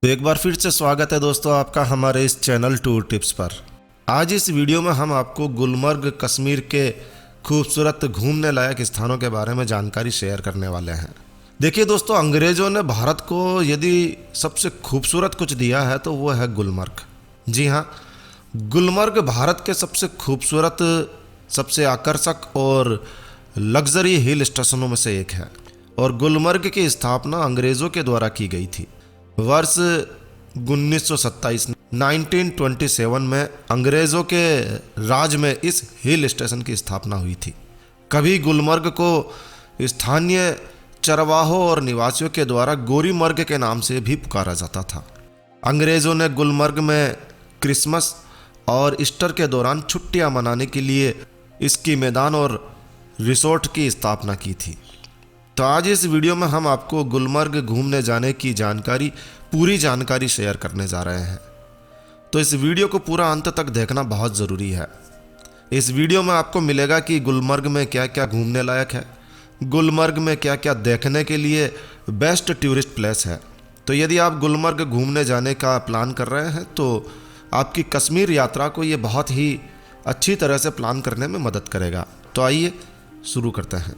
तो एक बार फिर से स्वागत है दोस्तों आपका हमारे इस चैनल टूर टिप्स पर। आज इस वीडियो में हम आपको गुलमर्ग कश्मीर के खूबसूरत घूमने लायक स्थानों के बारे में जानकारी शेयर करने वाले हैं। देखिए दोस्तों, अंग्रेज़ों ने भारत को यदि सबसे खूबसूरत कुछ दिया है तो वो है गुलमर्ग। जी हाँ, गुलमर्ग भारत के सबसे खूबसूरत, सबसे आकर्षक और लग्जरी हिल स्टेशनों में से एक है और गुलमर्ग की स्थापना अंग्रेज़ों के द्वारा की गई थी। वर्ष 1927 1927 में अंग्रेज़ों के राज में इस हिल स्टेशन की स्थापना हुई थी। कभी गुलमर्ग को स्थानीय चरवाहों और निवासियों के द्वारा गोरीमर्ग के नाम से भी पुकारा जाता था। अंग्रेज़ों ने गुलमर्ग में क्रिसमस और ईस्टर के दौरान छुट्टियां मनाने के लिए इसकी मैदान और रिसोर्ट की स्थापना की थी। तो आज इस वीडियो में हम आपको गुलमर्ग घूमने जाने की पूरी जानकारी शेयर करने जा रहे हैं। तो इस वीडियो को पूरा अंत तक देखना बहुत ज़रूरी है। इस वीडियो में आपको मिलेगा कि गुलमर्ग में क्या क्या घूमने लायक है, गुलमर्ग में क्या क्या देखने के लिए बेस्ट टूरिस्ट प्लेस है। तो यदि आप गुलमर्ग घूमने जाने का प्लान कर रहे हैं तो आपकी कश्मीर यात्रा को ये बहुत ही अच्छी तरह से प्लान करने में मदद करेगा। तो आइए शुरू करते हैं।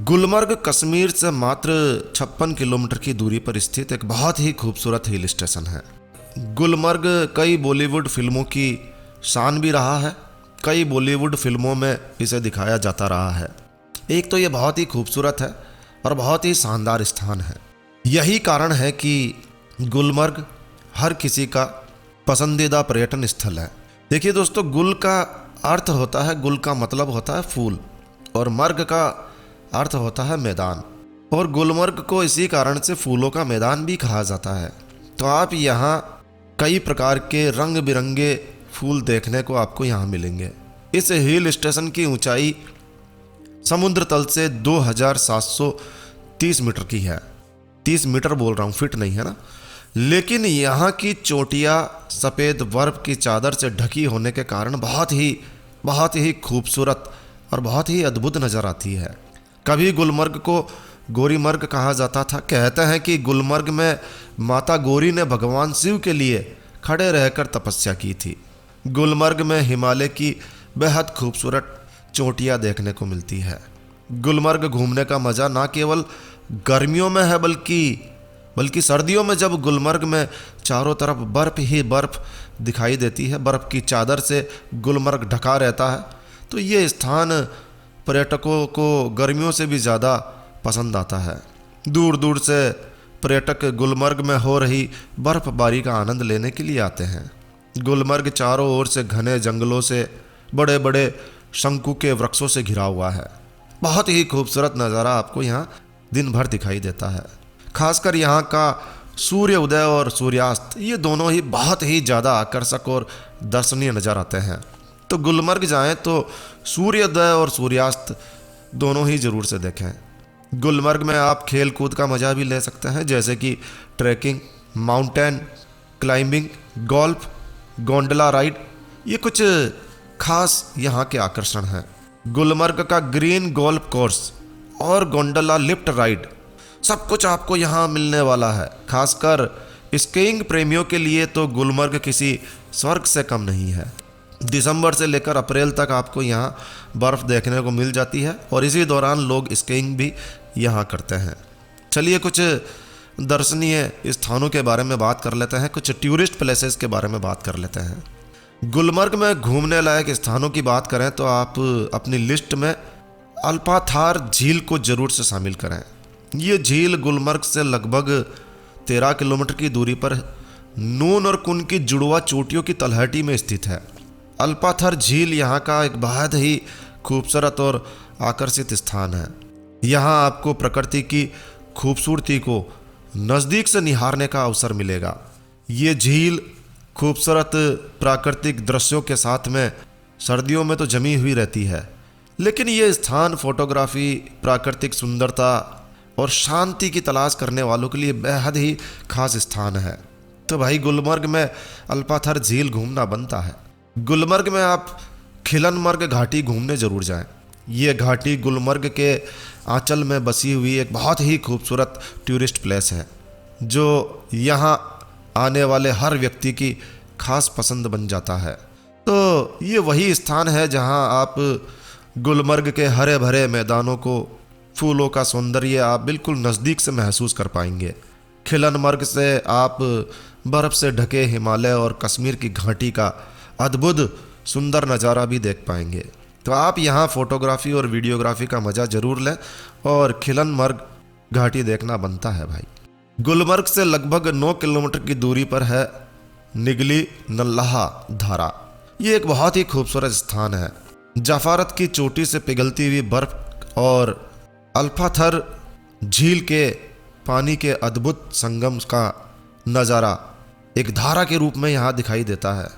गुलमर्ग कश्मीर से मात्र 56 किलोमीटर की दूरी पर स्थित एक बहुत ही खूबसूरत हिल स्टेशन है। गुलमर्ग कई बॉलीवुड फिल्मों की शान भी रहा है। कई बॉलीवुड फिल्मों में इसे दिखाया जाता रहा है। एक तो ये बहुत ही खूबसूरत है और बहुत ही शानदार स्थान है। यही कारण है कि गुलमर्ग हर किसी का पसंदीदा पर्यटन स्थल है। देखिए दोस्तों, गुल का अर्थ होता है, गुल का मतलब होता है फूल और मर्ग का अर्थ होता है मैदान, और गुलमर्ग को इसी कारण से फूलों का मैदान भी कहा जाता है। तो आप यहाँ कई प्रकार के रंग बिरंगे फूल देखने को आपको यहाँ मिलेंगे। इस हिल स्टेशन की ऊंचाई समुद्र तल से 2730 मीटर की है। 30 मीटर बोल रहा हूँ, फिट नहीं है ना। लेकिन यहाँ की चोटियाँ सफ़ेद बर्फ की चादर से ढकी होने के कारण बहुत ही खूबसूरत और बहुत ही अद्भुत नज़र आती है। कभी गुलमर्ग को गोरीमर्ग कहा जाता था। कहते हैं कि गुलमर्ग में माता गौरी ने भगवान शिव के लिए खड़े रहकर तपस्या की थी। गुलमर्ग में हिमालय की बेहद खूबसूरत चोटियाँ देखने को मिलती है। गुलमर्ग घूमने का मज़ा ना केवल गर्मियों में है बल्कि सर्दियों में, जब गुलमर्ग में चारों तरफ बर्फ़ ही बर्फ़ दिखाई देती है, बर्फ़ की चादर से गुलमर्ग ढका रहता है, तो ये स्थान पर्यटकों को गर्मियों से भी ज़्यादा पसंद आता है। दूर दूर से पर्यटक गुलमर्ग में हो रही बर्फबारी का आनंद लेने के लिए आते हैं। गुलमर्ग चारों ओर से घने जंगलों से, बड़े बड़े शंकु के वृक्षों से घिरा हुआ है। बहुत ही खूबसूरत नज़ारा आपको यहाँ दिन भर दिखाई देता है। खासकर यहाँ का सूर्य उदय और सूर्यास्त, ये दोनों ही बहुत ही ज़्यादा आकर्षक और दर्शनीय नज़र आते हैं। तो गुलमर्ग जाएं तो सूर्योदय और सूर्यास्त दोनों ही ज़रूर से देखें। गुलमर्ग में आप खेल कूद का मज़ा भी ले सकते हैं, जैसे कि trekking, mountain climbing, golf, gondola ride. ये कुछ खास यहाँ के आकर्षण हैं। गुलमर्ग का ग्रीन गोल्फ कोर्स और गोंडला लिफ्ट राइड, सब कुछ आपको यहाँ मिलने वाला है। खासकर स्कीइंग प्रेमियों के लिए तो गुलमर्ग किसी स्वर्ग से कम नहीं है। दिसंबर से लेकर अप्रैल तक आपको यहाँ बर्फ़ देखने को मिल जाती है और इसी दौरान लोग स्कीइंग भी यहाँ करते हैं। चलिए कुछ दर्शनीय स्थानों के बारे में बात कर लेते हैं, कुछ टूरिस्ट प्लेसेस के बारे में बात कर लेते हैं। गुलमर्ग में घूमने लायक स्थानों की बात करें तो आप अपनी लिस्ट में अल्पाथार झील को ज़रूर से शामिल करें। ये झील गुलमर्ग से लगभग 13 किलोमीटर की दूरी पर नून और कुन की जुड़वा चोटियों की तलहटी में स्थित है। अल्पाथर झील यहाँ का एक बहुत ही खूबसूरत और आकर्षित स्थान है। यहाँ आपको प्रकृति की खूबसूरती को नज़दीक से निहारने का अवसर मिलेगा। ये झील खूबसूरत प्राकृतिक दृश्यों के साथ में सर्दियों में तो जमी हुई रहती है, लेकिन ये स्थान फोटोग्राफी, प्राकृतिक सुंदरता और शांति की तलाश करने वालों के लिए बेहद ही खास स्थान है। तो भाई गुलमर्ग में अल्पाथर झील घूमना बनता है। गुलमर्ग में आप खिलनमर्ग घाटी घूमने ज़रूर जाएं। ये घाटी गुलमर्ग के आंचल में बसी हुई एक बहुत ही खूबसूरत टूरिस्ट प्लेस है, जो यहाँ आने वाले हर व्यक्ति की खास पसंद बन जाता है। तो ये वही स्थान है जहां आप गुलमर्ग के हरे भरे मैदानों को, फूलों का सौंदर्य आप बिल्कुल नज़दीक से महसूस कर पाएंगे। खिलनमर्ग से आप बर्फ़ से ढके हिमालय और कश्मीर की घाटी का अद्भुत सुंदर नज़ारा भी देख पाएंगे। तो आप यहाँ फ़ोटोग्राफी और वीडियोग्राफी का मज़ा ज़रूर लें और खिलनमर्ग घाटी देखना बनता है भाई। गुलमर्ग से लगभग 9 किलोमीटर की दूरी पर है निगली नल्लाह धारा। ये एक बहुत ही खूबसूरत स्थान है। जफारत की चोटी से पिघलती हुई बर्फ और अल्फाथर झील के पानी के अद्भुत संगम का नज़ारा एक धारा के रूप में यहाँ दिखाई देता है।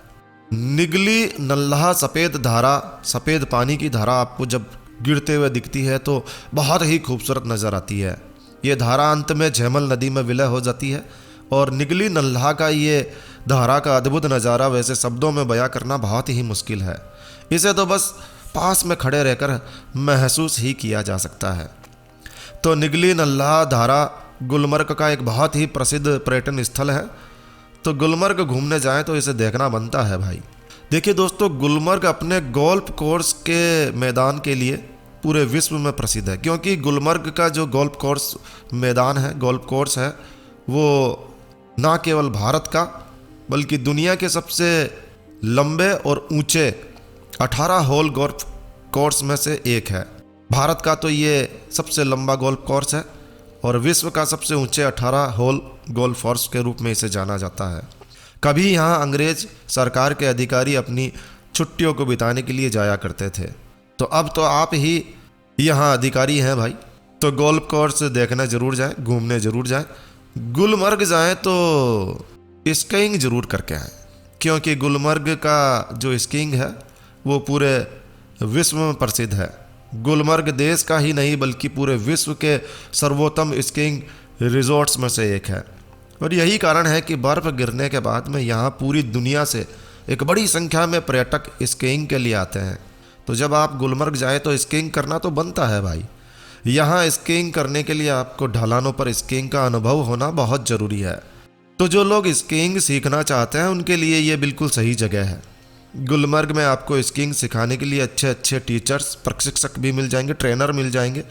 निगली नल्लाह सफ़ेद धारा, सफ़ेद पानी की धारा आपको जब गिरते हुए दिखती है तो बहुत ही खूबसूरत नज़र आती है। ये धारा अंत में झेमल नदी में विलय हो जाती है और निगली नल्लाह का ये धारा का अद्भुत नज़ारा वैसे शब्दों में बयां करना बहुत ही मुश्किल है। इसे तो बस पास में खड़े रहकर महसूस ही किया जा सकता है। तो निगली नल्लाह धारा गुलमर्ग का एक बहुत ही प्रसिद्ध पर्यटन स्थल है। तो गुलमर्ग घूमने जाएं तो इसे देखना बनता है भाई। देखिए दोस्तों, गुलमर्ग अपने गोल्फ कोर्स के मैदान के लिए पूरे विश्व में प्रसिद्ध है, क्योंकि गुलमर्ग का जो गोल्फ कोर्स मैदान है, गोल्फ कोर्स है, वो ना केवल भारत का बल्कि दुनिया के सबसे लंबे और ऊंचे 18 होल गोल्फ कोर्स में से एक है। भारत का तो ये सबसे लंबा गोल्फ कोर्स है और विश्व का सबसे ऊंचे 18 होल गोल्फ कोर्स के रूप में इसे जाना जाता है। कभी यहाँ अंग्रेज सरकार के अधिकारी अपनी छुट्टियों को बिताने के लिए जाया करते थे। तो अब तो आप ही यहाँ अधिकारी हैं भाई। तो गोल्फ कोर्स देखने ज़रूर जाएं, घूमने ज़रूर जाएं। गुलमर्ग जाएं तो स्कीइंग ज़रूर करके आएँ, क्योंकि गुलमर्ग का जो स्कीइंग है वो पूरे विश्व में प्रसिद्ध है। गुलमर्ग देश का ही नहीं बल्कि पूरे विश्व के सर्वोत्तम स्कीइंग रिजॉर्ट्स में से एक है। और यही कारण है कि बर्फ़ गिरने के बाद में यहाँ पूरी दुनिया से एक बड़ी संख्या में पर्यटक स्कीइंग के लिए आते हैं। तो जब आप गुलमर्ग जाएं तो स्कीइंग करना तो बनता है भाई। यहाँ स्कीइंग करने के लिए आपको ढलानों पर स्कीइंग का अनुभव होना बहुत ज़रूरी है। तो जो लोग स्कीइंग सीखना चाहते हैं उनके लिए ये बिल्कुल सही जगह है। गुलमर्ग में आपको स्कीइंग सिखाने के लिए अच्छे अच्छे टीचर्स, प्रशिक्षक भी मिल जाएंगे, ट्रेनर मिल जाएंगे।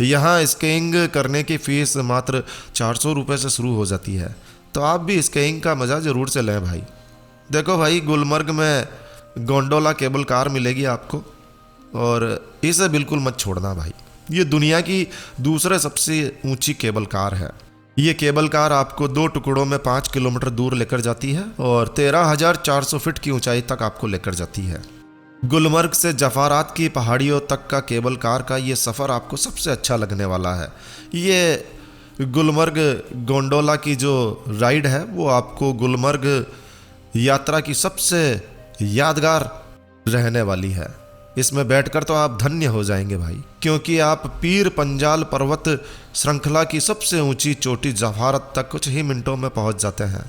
यहाँ स्कीइंग करने की फ़ीस मात्र 400 रुपये से शुरू हो जाती है। तो आप भी स्कीइंग का मज़ा ज़रूर से लें भाई। देखो भाई, गुलमर्ग में गोंडोला केबल कार मिलेगी आपको और इसे बिल्कुल मत छोड़ना भाई। ये दुनिया की दूसरे सबसे ऊंची केबल कार है। ये केबल कार आपको 2 टुकड़ों में 5 किलोमीटर दूर लेकर जाती है और 13,400 फीट की ऊंचाई तक आपको लेकर जाती है। गुलमर्ग से जफारात की पहाड़ियों तक का केबल कार का ये सफ़र आपको सबसे अच्छा लगने वाला है। ये गुलमर्ग गोंडोला की जो राइड है वो आपको गुलमर्ग यात्रा की सबसे यादगार रहने वाली है। इसमें बैठकर तो आप धन्य हो जाएंगे भाई, क्योंकि आप पीर पंजाल पर्वत श्रृंखला की सबसे ऊंची चोटी जफारत तक कुछ ही मिनटों में पहुंच जाते हैं।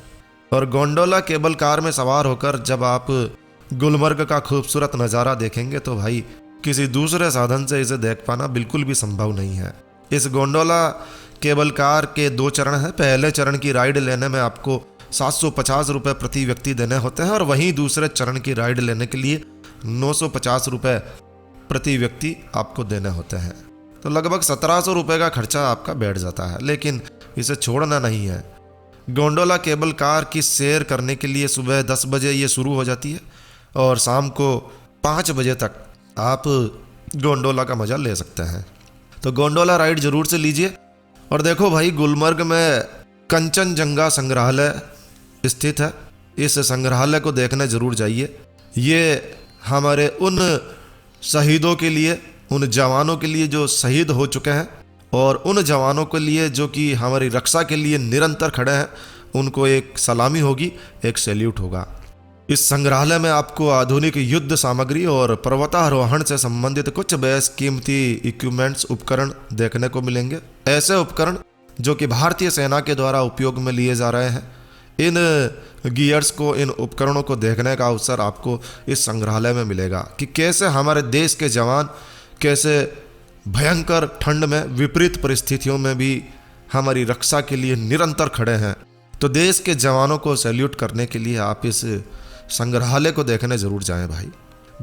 और गोंडोला केबल कार में सवार होकर जब आप गुलमर्ग का खूबसूरत नज़ारा देखेंगे तो भाई किसी दूसरे साधन से इसे देख पाना बिल्कुल भी संभव नहीं है। इस गोंडोला केबल कार के 2 चरण हैं। पहले चरण की राइड लेने में आपको 750 रुपये प्रति व्यक्ति देने होते हैं और वहीं दूसरे चरण की राइड लेने के लिए 950 रुपये प्रति व्यक्ति आपको देने होते हैं। तो लगभग 1700 रुपये का खर्चा आपका बैठ जाता है, लेकिन इसे छोड़ना नहीं है। गोंडोला केबल कार की सैर करने के लिए सुबह 10 बजे ये शुरू हो जाती है और शाम को 5 बजे तक आप गोंडोला का मज़ा ले सकते हैं। तो गोंडोला राइड ज़रूर से लीजिए। और देखो भाई, गुलमर्ग में कंचनजंगा संग्रहालय स्थित है। इस संग्रहालय को देखने ज़रूर जाइए। ये हमारे उन शहीदों के लिए, उन जवानों के लिए जो शहीद हो चुके हैं और उन जवानों के लिए जो कि हमारी रक्षा के लिए निरंतर खड़े हैं, उनको एक सलामी होगी, एक सैल्यूट होगा। इस संग्रहालय में आपको आधुनिक युद्ध सामग्री और पर्वतारोहण से संबंधित कुछ बेहद कीमती इक्विपमेंट्स, उपकरण देखने को मिलेंगे। ऐसे उपकरण जो कि भारतीय सेना के द्वारा उपयोग में लिए जा रहे हैं। इन गियर्स को, इन उपकरणों को देखने का अवसर आपको इस संग्रहालय में मिलेगा कि कैसे हमारे देश के जवान कैसे भयंकर ठंड में, विपरीत परिस्थितियों में भी हमारी रक्षा के लिए निरंतर खड़े हैं। तो देश के जवानों को सैल्यूट करने के लिए आप इस संग्रहालय को देखने ज़रूर जाएं भाई।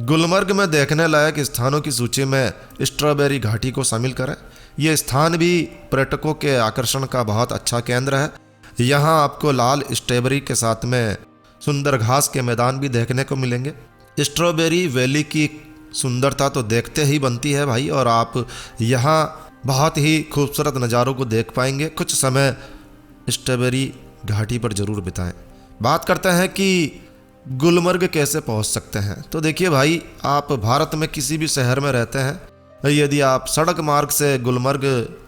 गुलमर्ग में देखने लायक स्थानों की सूची में स्ट्रॉबेरी घाटी को शामिल करें। ये स्थान भी पर्यटकों के आकर्षण का बहुत अच्छा केंद्र है। यहाँ आपको लाल स्ट्रॉबेरी के साथ में सुंदर घास के मैदान भी देखने को मिलेंगे। स्ट्रॉबेरी वैली की सुंदरता तो देखते ही बनती है भाई, और आप यहाँ बहुत ही खूबसूरत नज़ारों को देख पाएंगे। कुछ समय स्ट्रॉबेरी घाटी पर ज़रूर बिताएं। बात करते हैं कि गुलमर्ग कैसे पहुंच सकते हैं। तो देखिए भाई, आप भारत में किसी भी शहर में रहते हैं, यदि आप सड़क मार्ग से गुलमर्ग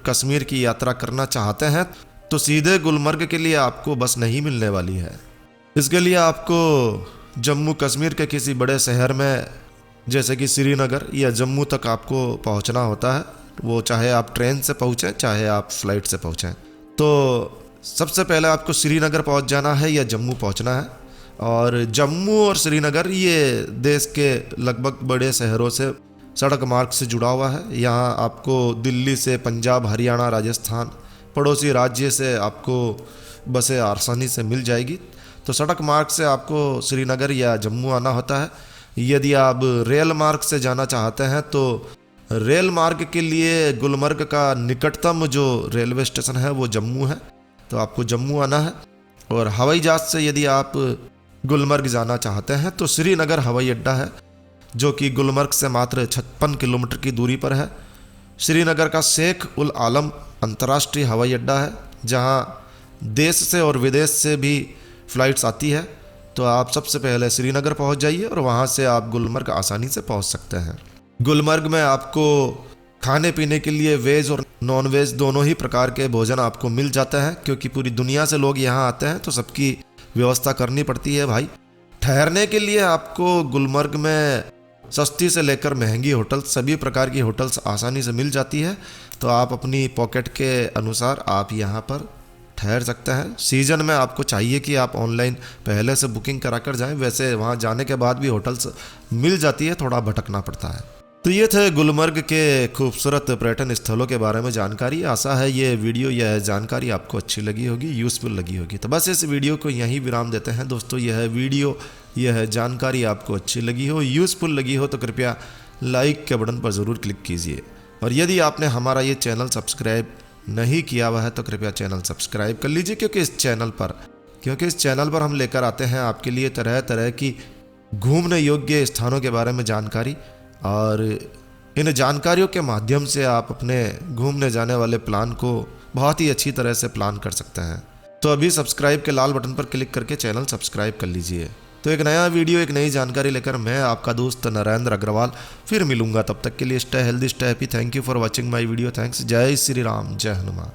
कश्मीर की यात्रा करना चाहते हैं तो सीधे गुलमर्ग के लिए आपको बस नहीं मिलने वाली है। इसके लिए आपको जम्मू कश्मीर के किसी बड़े शहर में जैसे कि श्रीनगर या जम्मू तक आपको पहुंचना होता है। वो चाहे आप ट्रेन से पहुँचें चाहे आप फ्लाइट से पहुँचें। तो सबसे पहले आपको श्रीनगर पहुँच जाना है या जम्मू पहुँचना है। और जम्मू और श्रीनगर ये देश के लगभग बड़े शहरों से सड़क मार्ग से जुड़ा हुआ है। यहाँ आपको दिल्ली से पंजाब, हरियाणा, राजस्थान, पड़ोसी राज्य से आपको बसें आसानी से मिल जाएगी। तो सड़क मार्ग से आपको श्रीनगर या जम्मू आना होता है। यदि आप रेल मार्ग से जाना चाहते हैं तो रेल मार्ग के लिए गुलमर्ग का निकटतम जो रेलवे स्टेशन है वो जम्मू है, तो आपको जम्मू आना है। और हवाई जहाज से यदि आप गुलमर्ग जाना चाहते हैं तो श्रीनगर हवाई अड्डा है, जो कि गुलमर्ग से मात्र 56 किलोमीटर की दूरी पर है। श्रीनगर का शेख उल आलम अंतर्राष्ट्रीय हवाई अड्डा है, जहां देश से और विदेश से भी फ़्लाइट्स आती है। तो आप सबसे पहले श्रीनगर पहुंच जाइए और वहां से आप गुलमर्ग आसानी से पहुंच सकते हैं। गुलमर्ग में आपको खाने पीने के लिए वेज और नॉन वेज दोनों ही प्रकार के भोजन आपको मिल जाते हैं, क्योंकि पूरी दुनिया से लोग यहाँ आते हैं तो सबकी व्यवस्था करनी पड़ती है भाई। ठहरने के लिए आपको गुलमर्ग में सस्ती से लेकर महंगी होटल, सभी प्रकार की होटल्स आसानी से मिल जाती है। तो आप अपनी पॉकेट के अनुसार आप यहाँ पर ठहर सकते हैं। सीज़न में आपको चाहिए कि आप ऑनलाइन पहले से बुकिंग करा कर जाएँ, वैसे वहाँ जाने के बाद भी होटल्स मिल जाती है, थोड़ा भटकना पड़ता है। तो ये थे गुलमर्ग के खूबसूरत पर्यटन स्थलों के बारे में जानकारी। आशा है ये वीडियो, यह जानकारी आपको अच्छी लगी होगी, यूज़फुल लगी होगी। तो बस इस वीडियो को यहीं विराम देते हैं दोस्तों। यह वीडियो, यह जानकारी आपको अच्छी लगी हो, यूज़फुल लगी हो तो कृपया लाइक के बटन पर ज़रूर क्लिक कीजिए। और यदि आपने हमारा ये चैनल सब्सक्राइब नहीं किया हुआ है तो कृपया चैनल सब्सक्राइब कर लीजिए, क्योंकि इस चैनल पर हम लेकर आते हैं आपके लिए तरह तरह की घूमने योग्य स्थानों के बारे में जानकारी, और इन जानकारियों के माध्यम से आप अपने घूमने जाने वाले प्लान को बहुत ही अच्छी तरह से प्लान कर सकते हैं। तो अभी सब्सक्राइब के लाल बटन पर क्लिक करके चैनल सब्सक्राइब कर लीजिए। तो एक नया वीडियो, एक नई जानकारी लेकर मैं आपका दोस्त नरेंद्र अग्रवाल फिर मिलूंगा। तब तक के लिए stay healthy, stay happy. Thank you for watching my video. Thanks. जय श्री राम, जय हनुमान।